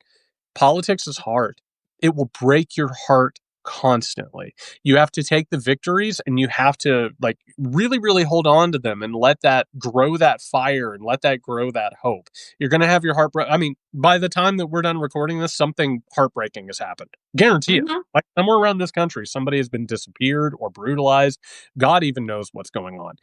politics is hard. It will break your heart constantly. You have to take the victories and you have to, like, really, really hold on to them and let that grow that fire and let that grow that hope. You're going to have your heart I mean, by the time that we're done recording this, something heartbreaking has happened. Guarantee it. Mm-hmm. Like, somewhere around this country, somebody has been disappeared or brutalized. God even knows what's going on.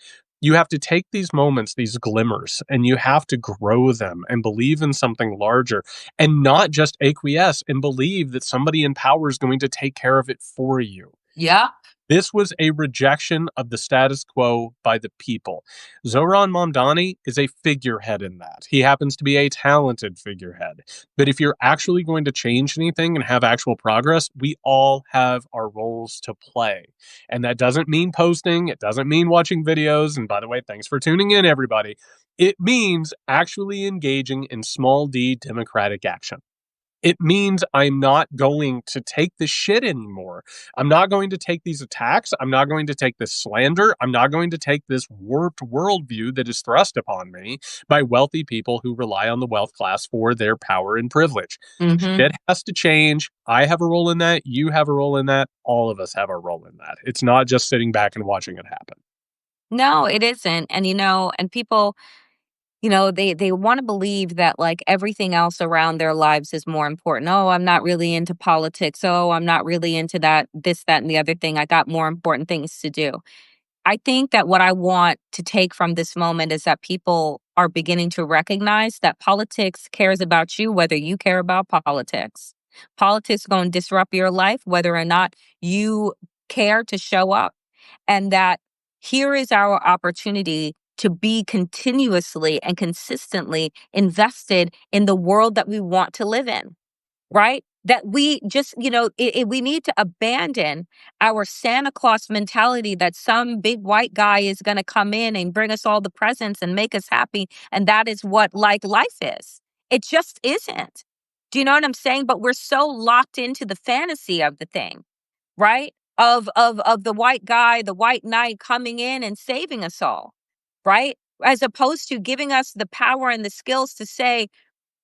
You have to take these moments, these glimmers, and you have to grow them and believe in something larger, and not just acquiesce and believe that somebody in power is going to take care of it for you. Yeah. This was a rejection of the status quo by the people. Zoran Mamdani is a figurehead in that. He happens to be a talented figurehead. But if you're actually going to change anything and have actual progress, we all have our roles to play. And that doesn't mean posting, it doesn't mean watching videos. And by the way, thanks for tuning in, everybody. It means actually engaging in small d democratic action. It means I'm not going to take this shit anymore. I'm not going to take these attacks. I'm not going to take this slander. I'm not going to take this warped worldview that is thrust upon me by wealthy people who rely on the wealth class for their power and privilege. Mm-hmm. Shit has to change. I have a role in that. You have a role in that. All of us have a role in that. It's not just sitting back and watching it happen. No, it isn't. And and people, they want to believe that like everything else around their lives is more important. Oh, I'm not really into politics. Oh, I'm not really into that, this, that, and the other thing. I got more important things to do. I think that what I want to take from this moment is that people are beginning to recognize that politics cares about you, whether you care about politics. Politics is going to disrupt your life, whether or not you care to show up. And that here is our opportunity to be continuously and consistently invested in the world that we want to live in, right? That we just, we need to abandon our Santa Claus mentality that some big white guy is going to come in and bring us all the presents and make us happy. And that is what like life is. It just isn't. Do you know what I'm saying? But we're so locked into the fantasy of the thing, right? Of the white guy, the white knight coming in and saving us all, right? As opposed to giving us the power and the skills to say,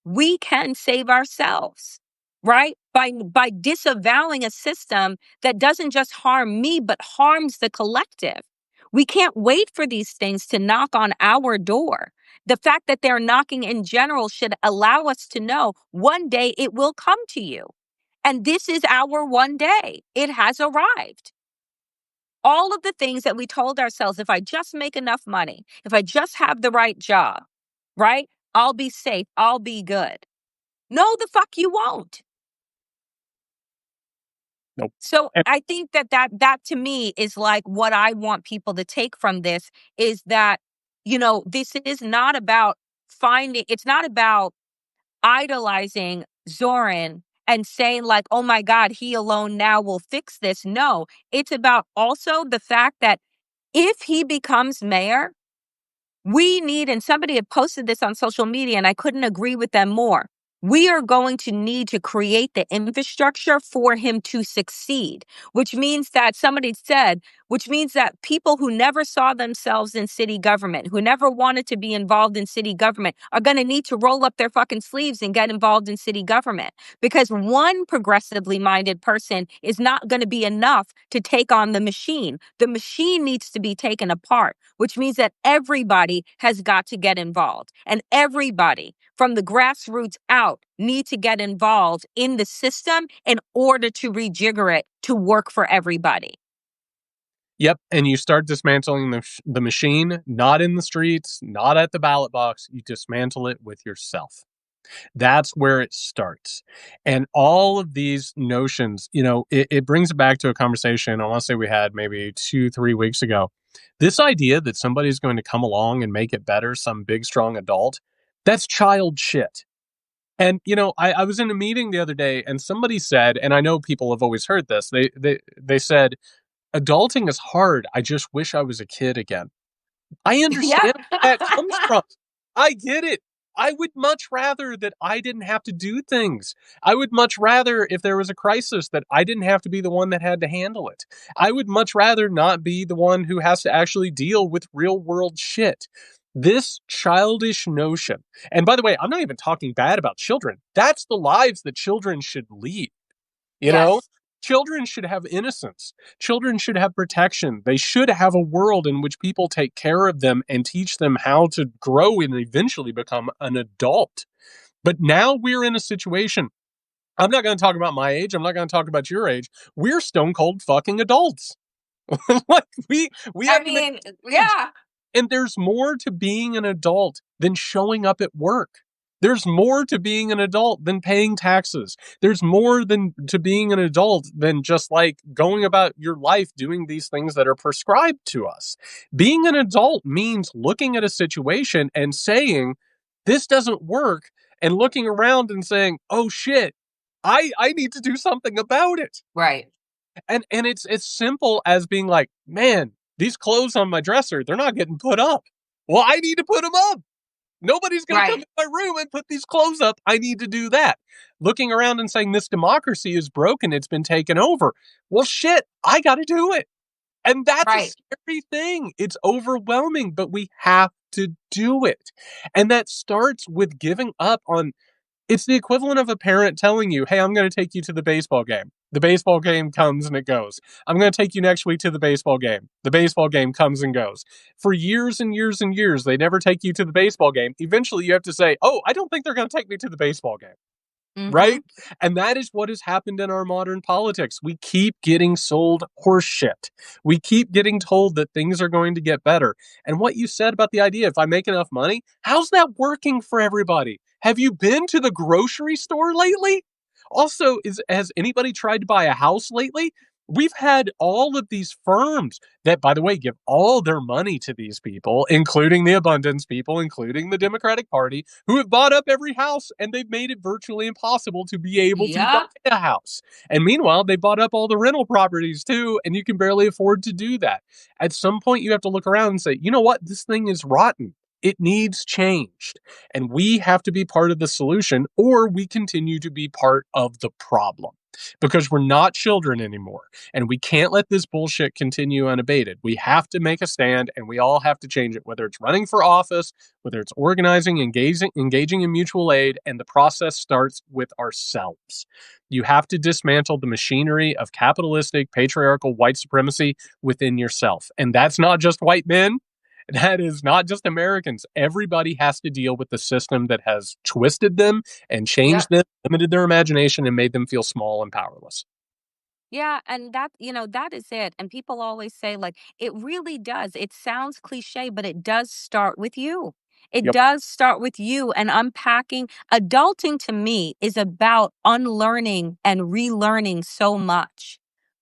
we can save ourselves, right? By disavowing a system that doesn't just harm me, but harms the collective. We can't wait for these things to knock on our door. The fact that they're knocking in general should allow us to know one day it will come to you. And this is our one day. It has arrived. All of the things that we told ourselves, if I just make enough money, if I just have the right job, right? I'll be safe. I'll be good. No, the fuck you won't. Nope. So And I think that to me is like what I want people to take from this is that, this is not about it's not about idolizing Zoran and saying like, oh my God, he alone now will fix this. No, it's about also the fact that if he becomes mayor, we need, and somebody had posted this on social media, and I couldn't agree with them more. We are going to need to create the infrastructure for him to succeed, which means that which means that people who never saw themselves in city government, who never wanted to be involved in city government, are going to need to roll up their fucking sleeves and get involved in city government. Because one progressively minded person is not going to be enough to take on the machine. The machine needs to be taken apart, which means that everybody has got to get involved. And everybody from the grassroots out need to get involved in the system in order to rejigger it to work for everybody. yep, and you start dismantling the machine, not in the streets, not at the ballot box. You dismantle it with yourself. That's where it starts. And all of these notions, it brings it back to a conversation I want to say we had maybe 2-3 weeks ago. This idea that somebody's going to come along and make it better, some big, strong adult, that's child shit. And, I was in a meeting the other day and somebody said, and I know people have always heard this, they said, adulting is hard. I just wish I was a kid again. I Yeah. understand where that comes from. I get it. I would much rather that I didn't have to do things. I would much rather, if there was a crisis, that I didn't have to be the one that had to handle it. I would much rather not be the one who has to actually deal with real world shit. This childish notion, and by the way, I'm not even talking bad about children. That's the lives that children should lead. You know, Yes. children should have innocence. Children should have protection. They should have a world in which people take care of them and teach them how to grow and eventually become an adult. But now we're in a situation. I'm not going to talk about my age. I'm not going to talk about your age. We're stone cold fucking adults. Like we I haven't made mean, age. yeah. And there's more to being an adult than showing up at work. There's more to being an adult than paying taxes. There's more than to being an adult than just like going about your life doing these things that are prescribed to us. Being an adult means looking at a situation and saying, this doesn't work, and looking around and saying, oh shit, I need to do something about it. Right. And it's as simple as being like, man, these clothes on my dresser, they're not getting put up. Well, I need to put them up. Nobody's going to come Right. in my room and put these clothes up. I need to do that. Looking around and saying this democracy is broken, it's been taken over. Well, shit, I got to do it. And that's a Right. scary thing. It's overwhelming, but we have to do it. And that starts with giving up on it's the equivalent of a parent telling you, hey, I'm going to take you to the baseball game. The baseball game comes and it goes. I'm going to take you next week to the baseball game. The baseball game comes and goes. For years and years and years, they never take you to the baseball game. Eventually, you have to say, oh, I don't think they're going to take me to the baseball game. Mhm. right? And that is what has happened in our modern politics. We keep getting sold horse shit. We keep getting told that things are going to get better. And what you said about the idea, if I make enough money, how's that working for everybody? Have you been to the grocery store lately? Also, has anybody tried to buy a house lately? We've had all of these firms that, by the way, give all their money to these people, including the abundance people, including the Democratic Party, who have bought up every house, and they've made it virtually impossible to be able to buy Yep. a house. And meanwhile, they bought up all the rental properties too, and you can barely afford to do that. At some point, you have to look around and say, you know what? This thing is rotten. It needs changed. And we have to be part of the solution, or we continue to be part of the problem because we're not children anymore. And we can't let this bullshit continue unabated. We have to make a stand, and we all have to change it, whether it's running for office, whether it's organizing, engaging in mutual aid, and the process starts with ourselves. You have to dismantle the machinery of capitalistic, patriarchal white supremacy within yourself. And that's not just white men. That is not just Americans. Everybody has to deal with the system that has twisted them and changed Yep. them, limited their imagination, and made them feel small and powerless. Yeah, and that is it. And people always say, like, it really does. It sounds cliche, but it does start with you. It Yep. does start with you and unpacking. Adulting to me is about unlearning and relearning so much,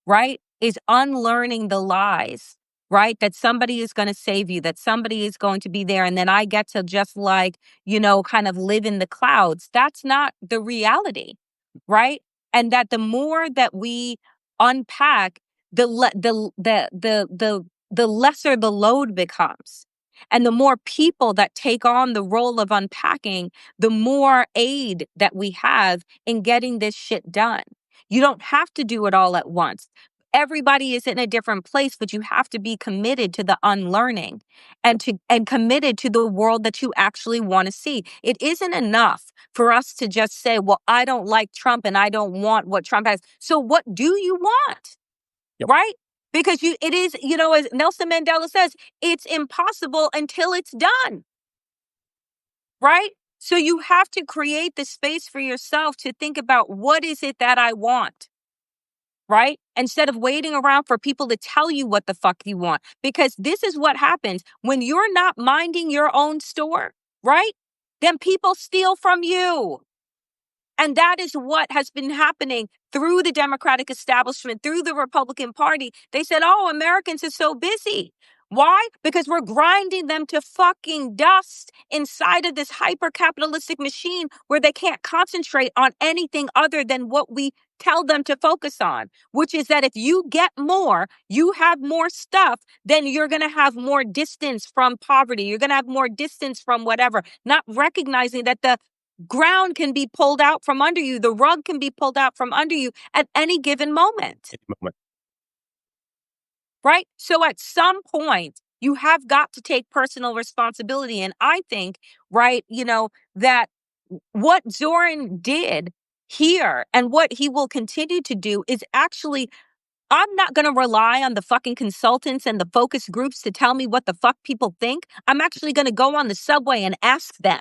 right? Is unlearning the lies, right? That somebody is going to save you, that somebody is going to be there. And then I get to just like, kind of live in the clouds. That's not the reality, right? And that the more that we unpack, the lesser the load becomes. And the more people that take on the role of unpacking, the more aid that we have in getting this shit done. You don't have to do it all at once. Everybody is in a different place, but you have to be committed to the unlearning and committed to the world that you actually want to see. It isn't enough for us to just say, well, I don't like Trump and I don't want what Trump has. So what do you want? Yep. Right? Because it is, as Nelson Mandela says, it's impossible until it's done. Right? So you have to create the space for yourself to think about what is it that I want? Right? Instead of waiting around for people to tell you what the fuck you want. Because this is what happens when you're not minding your own store, right? Then people steal from you. And that is what has been happening through the Democratic establishment, through the Republican Party. They said, oh, Americans are so busy. Why? Because we're grinding them to fucking dust inside of this hyper capitalistic machine where they can't concentrate on anything other than what we tell them to focus on, which is that if you get more, you have more stuff, then you're going to have more distance from poverty. You're going to have more distance from whatever, not recognizing that the ground can be pulled out from under you. The rug can be pulled out from under you at any given moment, Any moment. right? So at some point, you have got to take personal responsibility. And I think, right, that what Zoran did here and what he will continue to do is actually, I'm not going to rely on the fucking consultants and the focus groups to tell me what the fuck people think. I'm actually going to go on the subway and ask them.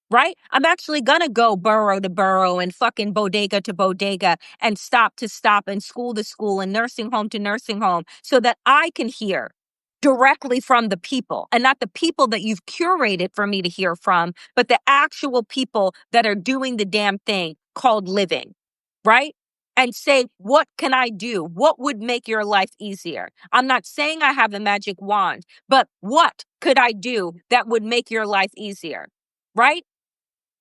Right? I'm actually gonna go borough to borough and fucking bodega to bodega and stop to stop and school to school and nursing home to nursing home so that I can hear directly from the people and not the people that you've curated for me to hear from, but the actual people that are doing the damn thing called living. Right? And say, what can I do? What would make your life easier? I'm not saying I have a magic wand, but what could I do that would make your life easier? Right?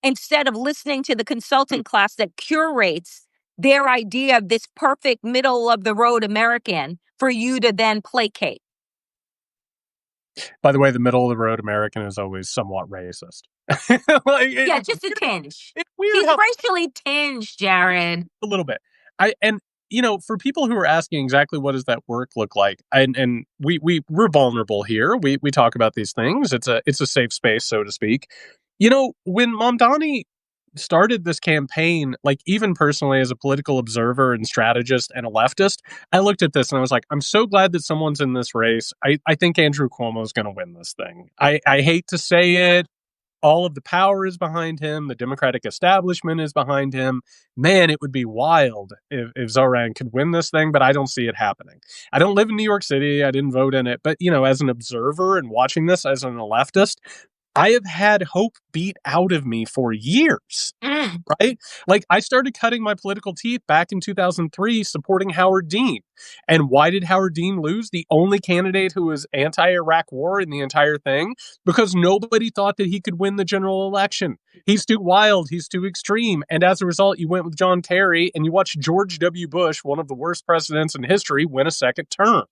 Instead of listening to the consulting class that curates their idea of this perfect middle of the road American for you to then placate. By the way, the middle of the road American is always somewhat racist. Yeah, just a tinge. it's weird He's how racially tinged, Jared. a little bit. And for people who are asking exactly what does that work look like, and we're vulnerable here. We talk about these things. It's a safe space, so to speak. When Mamdani started this campaign, like even personally as a political observer and strategist and a leftist, I looked at this and I was like, I'm so glad that someone's in this race. I think Andrew Cuomo is going to win this thing. I hate to say it. All of the power is behind him. The Democratic establishment is behind him. Man, it would be wild if Zoran could win this thing, but I don't see it happening. I don't live in New York City. I didn't vote in it. But, as an observer and watching this as a leftist, I have had hope beat out of me for years. Mm. Right? Like, I started cutting my political teeth back in 2003 supporting Howard Dean. And why did Howard Dean lose? The only candidate who was anti-Iraq war in the entire thing, because nobody thought that he could win the general election. He's too wild, he's too extreme. And as a result, you went with John Kerry and you watched George W. Bush, one of the worst presidents in history, win a second term.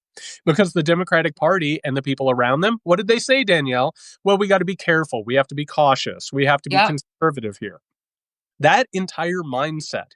Because the Democratic Party and the people around them, what did they say, Danielle? Well, we got to be careful. We have to be cautious. We have to be Yep. conservative here. That entire mindset,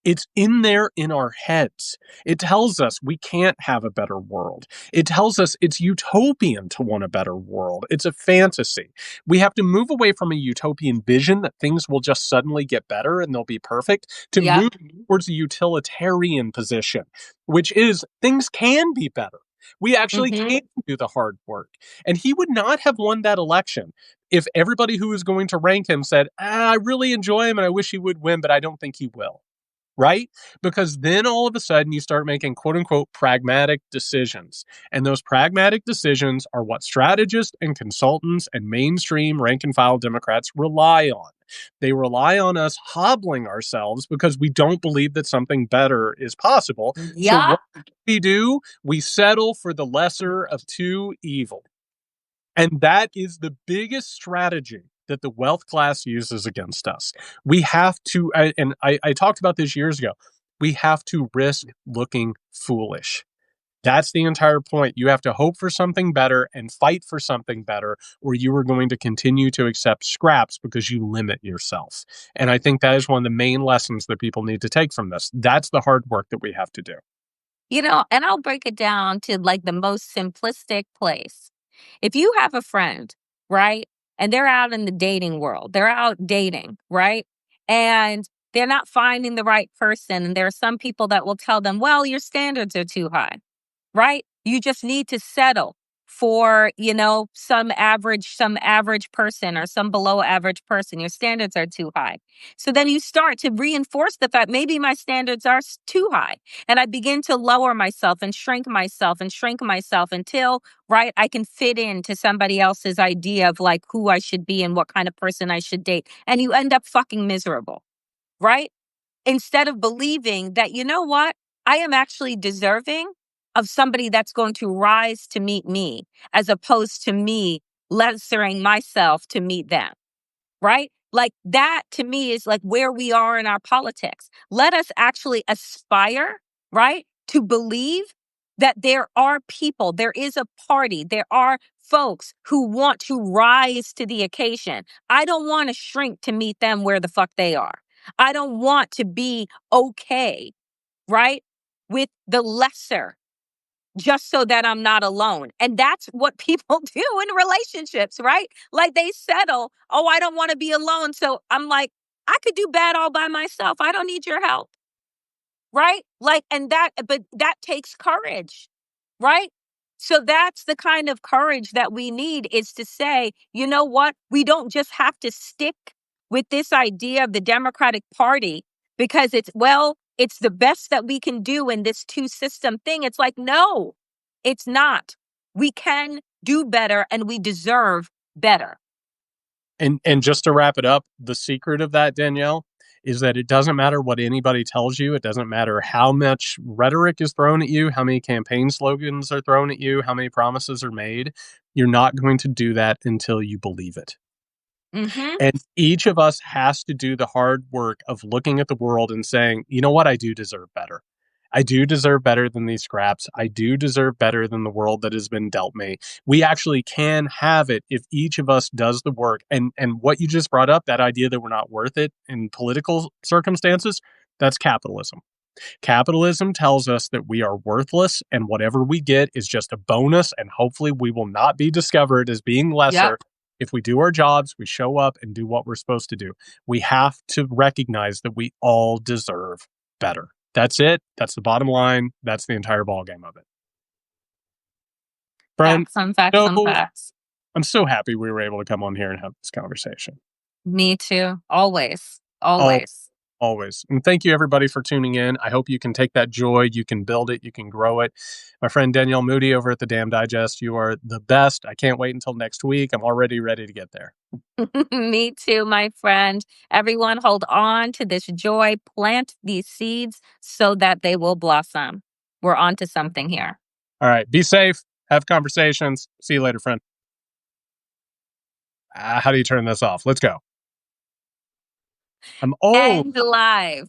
it's in there in our heads. It tells us we can't have a better world. It tells us it's utopian to want a better world. It's a fantasy. We have to move away from a utopian vision that things will just suddenly get better and they'll be perfect to Yep. move towards a utilitarian position, which is things can be better. We actually Mm-hmm. can do the hard work. And he would not have won that election if everybody who was going to rank him said, I really enjoy him and I wish he would win, but I don't think he will. Right? Because then all of a sudden you start making quote unquote pragmatic decisions. And those pragmatic decisions are what strategists and consultants and mainstream rank and file Democrats rely on. They rely on us hobbling ourselves because we don't believe that something better is possible. So Yeah. what do? We settle for the lesser of two evils. And that is the biggest strategy that the wealth class uses against us. We have to, and I talked about this years ago, we have to risk looking foolish. That's the entire point. You have to hope for something better and fight for something better, or you are going to continue to accept scraps because you limit yourself. And I think that is one of the main lessons that people need to take from this. That's the hard work that we have to do. And I'll break it down to like the most simplistic place. If you have a friend, right, and they're out in the dating world, they're out dating, right, and they're not finding the right person, and there are some people that will tell them, well, your standards are too high, right? You just need to settle for, some average person or some below average person. Your standards are too high. So then you start to reinforce the fact maybe my standards are too high. And I begin to lower myself and shrink myself and shrink myself until, right, I can fit into somebody else's idea of like who I should be and what kind of person I should date. And you end up fucking miserable, right? Instead of believing that, you know what, I am actually deserving of somebody that's going to rise to meet me, as opposed to me lessering myself to meet them, right? Like that to me is like where we are in our politics. Let us actually aspire, right, to believe that there are people, there is a party, there are folks who want to rise to the occasion. I don't want to shrink to meet them where the fuck they are. I don't want to be okay, right, with the lesser just so that I'm not alone. And that's what people do in relationships, right? Like they settle, oh, I don't want to be alone. So I'm like, I could do bad all by myself. I don't need your help. Right? Like, but that takes courage, right? So that's the kind of courage that we need is to say, you know what? We don't just have to stick with this idea of the Democratic Party because it's the best that we can do in this two system thing. It's like, no, it's not. We can do better and we deserve better. And just to wrap it up, the secret of that, Danielle, is that it doesn't matter what anybody tells you. It doesn't matter how much rhetoric is thrown at you, how many campaign slogans are thrown at you, how many promises are made. You're not going to do that until you believe it. Mm-hmm. And each of us has to do the hard work of looking at the world and saying, you know what, I do deserve better. I do deserve better than these scraps. I do deserve better than the world that has been dealt me. We actually can have it if each of us does the work. And what you just brought up, that idea that we're not worth it in political circumstances, that's capitalism. Capitalism tells us that we are worthless and whatever we get is just a bonus, and hopefully we will not be discovered as being Yep. lesser. If we do our jobs, we show up and do what we're supposed to do. We have to recognize that we all deserve better. That's it. That's the bottom line. That's the entire ballgame of it. Friend, Facts on facts on so facts. I'm so happy we were able to come on here and have this conversation. Me too. Always. All Always. always. And thank you everybody for tuning in. I hope you can take that joy, you can build it, you can grow it. My friend Danielle Moody over at the Damn Digest, you are the best. I can't wait until next week. I'm already ready to get there. Me too, my friend. Everyone, hold on to this joy. Plant these seeds so that they will blossom. We're on to something here. All right. Be safe. Have conversations. See you later, friend. How do you turn this off? Let's go. I'm old. And live.